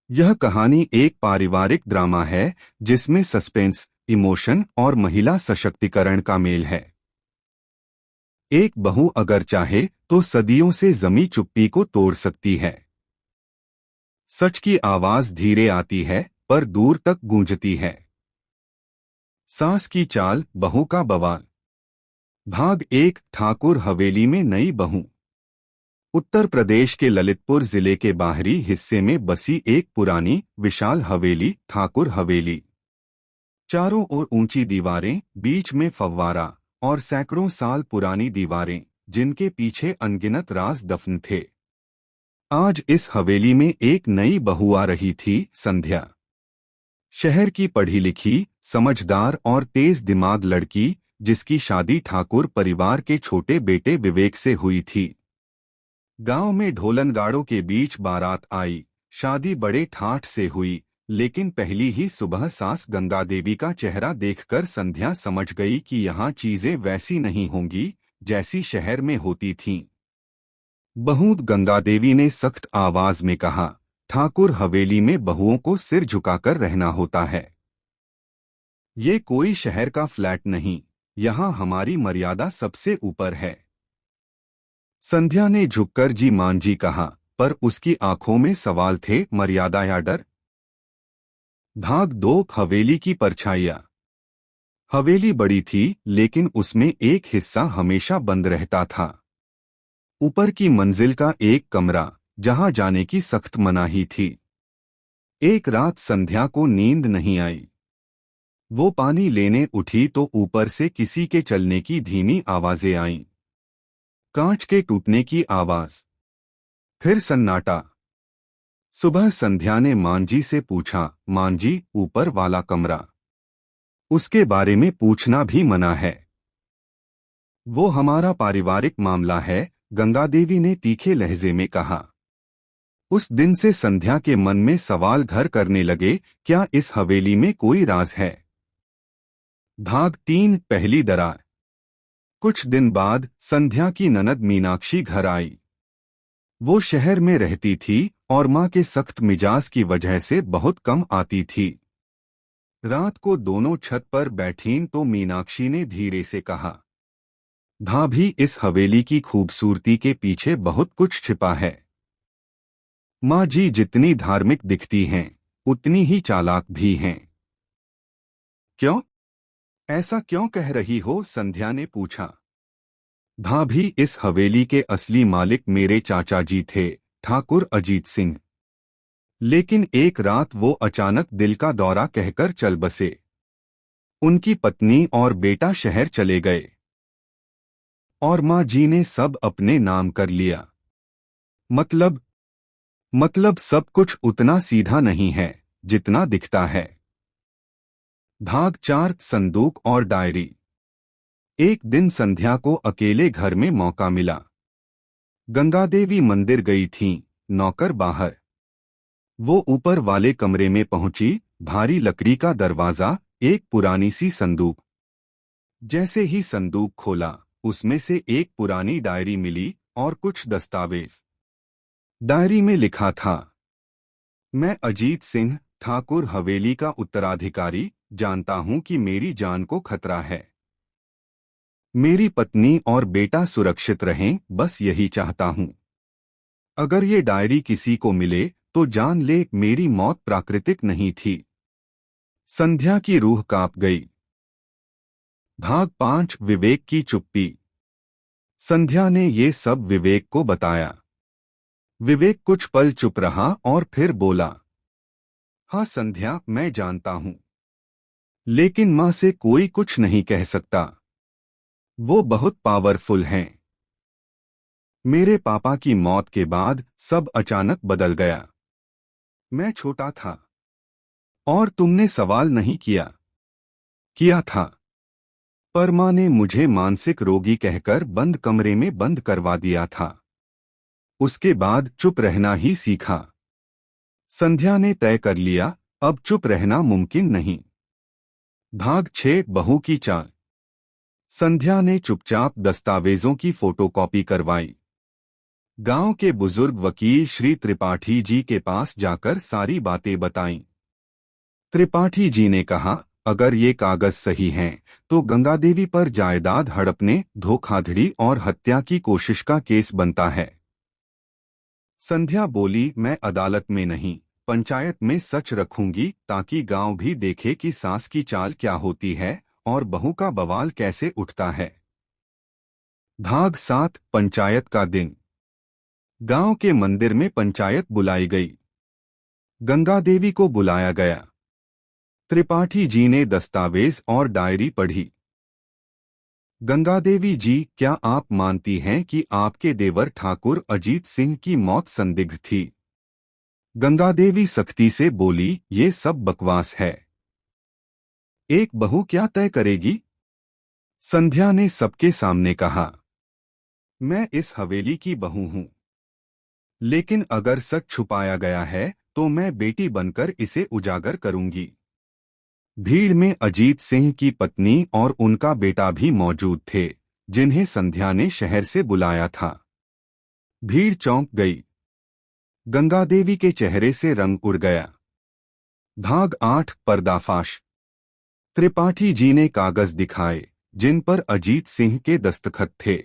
यह कहानी एक पारिवारिक ड्रामा है जिसमें सस्पेंस, इमोशन और महिला सशक्तिकरण का मेल है। एक बहू अगर चाहे तो सदियों से जमी चुप्पी को तोड़ सकती है। सच की आवाज धीरे आती है पर दूर तक गूंजती है। सास की चाल, बहू का बवाल। भाग एक। ठाकुर हवेली में नई बहू। उत्तर प्रदेश के ललितपुर जिले के बाहरी हिस्से में बसी एक पुरानी विशाल हवेली ठाकुर हवेली। चारों ओर ऊंची दीवारें, बीच में फव्वारा और सैकड़ों साल पुरानी दीवारें जिनके पीछे अनगिनत राज दफन थे। आज इस हवेली में एक नई बहू आ रही थी, संध्या। शहर की पढ़ी लिखी, समझदार और तेज दिमाग लड़की, जिसकी शादी ठाकुर परिवार के छोटे बेटे विवेक से हुई थी। गांव में ढोलनगाड़ों के बीच बारात आई। शादी बड़े ठाठ से हुई, लेकिन पहली ही सुबह सास गंगा देवी का चेहरा देखकर संध्या समझ गई कि यहाँ चीजें वैसी नहीं होंगी जैसी शहर में होती थीं। बहू गंगा देवी ने सख्त आवाज में कहा, ठाकुर हवेली में बहुओं को सिर झुकाकर रहना होता है। ये कोई शहर का फ्लैट नहीं, यहाँ हमारी मर्यादा सबसे ऊपर है। संध्या ने झुककर जी मान जी कहा, पर उसकी आंखों में सवाल थे, मर्यादा या डर। भाग दो। हवेली की परछाइयां। हवेली बड़ी थी, लेकिन उसमें एक हिस्सा हमेशा बंद रहता था। ऊपर की मंजिल का एक कमरा, जहां जाने की सख्त मनाही थी। एक रात संध्या को नींद नहीं आई। वो पानी लेने उठी तो ऊपर से किसी के चलने की धीमी आवाजें आईं। कांच के टूटने की आवाज। फिर सन्नाटा। सुबह संध्या ने मांझी से पूछा, मांझी, ऊपर वाला कमरा, उसके बारे में पूछना भी मना है। वो हमारा पारिवारिक मामला है, गंगा देवी ने तीखे लहजे में कहा। उस दिन से संध्या के मन में सवाल घर करने लगे, क्या इस हवेली में कोई राज है। भाग तीन। पहली दरार। कुछ दिन बाद संध्या की ननद मीनाक्षी घर आई। वो शहर में रहती थी और मां के सख्त मिजाज की वजह से बहुत कम आती थी। रात को दोनों छत पर बैठीं तो मीनाक्षी ने धीरे से कहा, भाभी, इस हवेली की खूबसूरती के पीछे बहुत कुछ छिपा है। माँ जी जितनी धार्मिक दिखती हैं, उतनी ही चालाक भी हैं। क्यों? ऐसा क्यों कह रही हो? संध्या ने पूछा। भाभी, इस हवेली के असली मालिक मेरे चाचा जी थे, ठाकुर अजीत सिंह। लेकिन एक रात वो अचानक दिल का दौरा कहकर चल बसे। उनकी पत्नी और बेटा शहर चले गए और माँ जी ने सब अपने नाम कर लिया। मतलब सब कुछ उतना सीधा नहीं है जितना दिखता है। भाग चार। संदूक और डायरी। एक दिन संध्या को अकेले घर में मौका मिला। गंगा देवी मंदिर गई थीं, नौकर बाहर। वो ऊपर वाले कमरे में पहुंची। भारी लकड़ी का दरवाजा, एक पुरानी सी संदूक। जैसे ही संदूक खोला, उसमें से एक पुरानी डायरी मिली और कुछ दस्तावेज। डायरी में लिखा था, मैं अजीत सिंह, ठाकुर हवेली का उत्तराधिकारी, जानता हूं कि मेरी जान को खतरा है। मेरी पत्नी और बेटा सुरक्षित रहें, बस यही चाहता हूं। अगर ये डायरी किसी को मिले तो जान ले, मेरी मौत प्राकृतिक नहीं थी। संध्या की रूह कांप गई। भाग पांच। विवेक की चुप्पी। संध्या ने ये सब विवेक को बताया। विवेक कुछ पल चुप रहा और फिर बोला, हाँ संध्या, मैं जानता हूं, लेकिन मां से कोई कुछ नहीं कह सकता। वो बहुत पावरफुल हैं। मेरे पापा की मौत के बाद सब अचानक बदल गया। मैं छोटा था और तुमने सवाल नहीं किया। किया था, पर मां ने मुझे मानसिक रोगी कहकर बंद कमरे में बंद करवा दिया था। उसके बाद चुप रहना ही सीखा। संध्या ने तय कर लिया, अब चुप रहना मुमकिन नहीं। भाग छह। बहू की चाल। संध्या ने चुपचाप दस्तावेजों की फोटोकॉपी करवाई। गांव के बुजुर्ग वकील श्री त्रिपाठी जी के पास जाकर सारी बातें बताईं। त्रिपाठी जी ने कहा, अगर ये कागज सही हैं, तो गंगा देवी पर जायदाद हड़पने, धोखाधड़ी और हत्या की कोशिश का केस बनता है। संध्या बोली, मैं अदालत में नहीं, पंचायत में सच रखूंगी, ताकि गांव भी देखे कि सास की चाल क्या होती है और बहू का बवाल कैसे उठता है। भाग 7, पंचायत का दिन। गांव के मंदिर में पंचायत बुलाई गई। गंगा देवी को बुलाया गया। त्रिपाठी जी ने दस्तावेज और डायरी पढ़ी। गंगा देवी जी, क्या आप मानती हैं कि आपके देवर ठाकुर अजीत सिंह की मौत संदिग्ध थी? गंगा देवी सख्ती से बोली, ये सब बकवास है। एक बहू क्या तय करेगी? संध्या ने सबके सामने कहा, मैं इस हवेली की बहू हूं, लेकिन अगर सच छुपाया गया है तो मैं बेटी बनकर इसे उजागर करूंगी। भीड़ में अजीत सिंह की पत्नी और उनका बेटा भी मौजूद थे, जिन्हें संध्या ने शहर से बुलाया था। भीड़ चौंक गई। गंगा देवी के चेहरे से रंग उड़ गया। भाग 8, पर्दाफाश। त्रिपाठी जी ने कागज दिखाए, जिन पर अजीत सिंह के दस्तखत थे।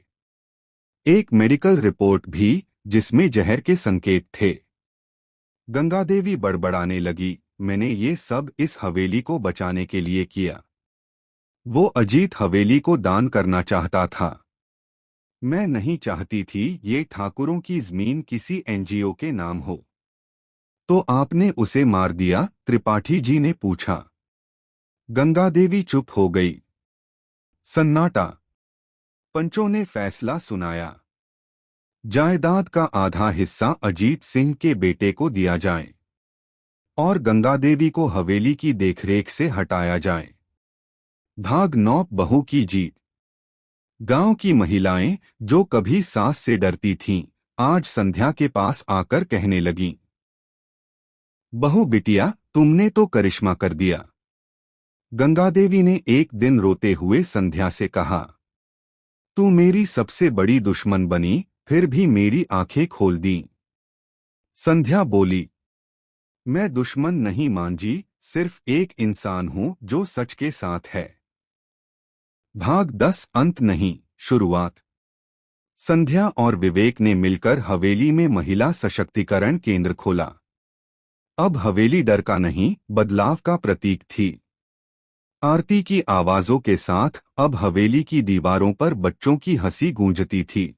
एक मेडिकल रिपोर्ट भी, जिसमें जहर के संकेत थे। गंगा देवी बड़बड़ाने लगी, मैंने ये सब इस हवेली को बचाने के लिए किया। वो अजीत हवेली को दान करना चाहता था। मैं नहीं चाहती थी ये ठाकुरों की जमीन किसी एनजीओ के नाम हो। तो आपने उसे मार दिया? त्रिपाठी जी ने पूछा। गंगा देवी चुप हो गई। सन्नाटा। पंचों ने फैसला सुनाया। जायदाद का आधा हिस्सा अजीत सिंह के बेटे को दिया जाए और गंगा देवी को हवेली की देखरेख से हटाया जाए। भाग 9, बहू की जीत। गांव की महिलाएं, जो कभी सास से डरती थीं, आज संध्या के पास आकर कहने लगीं, बहू बिटिया, तुमने तो करिश्मा कर दिया। गंगा देवी ने एक दिन रोते हुए संध्या से कहा, तू मेरी सबसे बड़ी दुश्मन बनी, फिर भी मेरी आंखें खोल दी। संध्या बोली, मैं दुश्मन नहीं मांझी, सिर्फ एक इंसान हूं जो सच के साथ है। भाग 10, अंत नहीं, शुरुआत। संध्या और विवेक ने मिलकर हवेली में महिला सशक्तिकरण केंद्र खोला। अब हवेली डर का नहीं, बदलाव का प्रतीक थी। आरती की आवाजों के साथ अब हवेली की दीवारों पर बच्चों की हंसी गूंजती थी।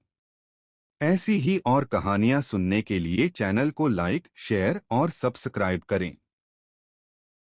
ऐसी ही और कहानियां सुनने के लिए चैनल को लाइक, शेयर और सब्सक्राइब करें।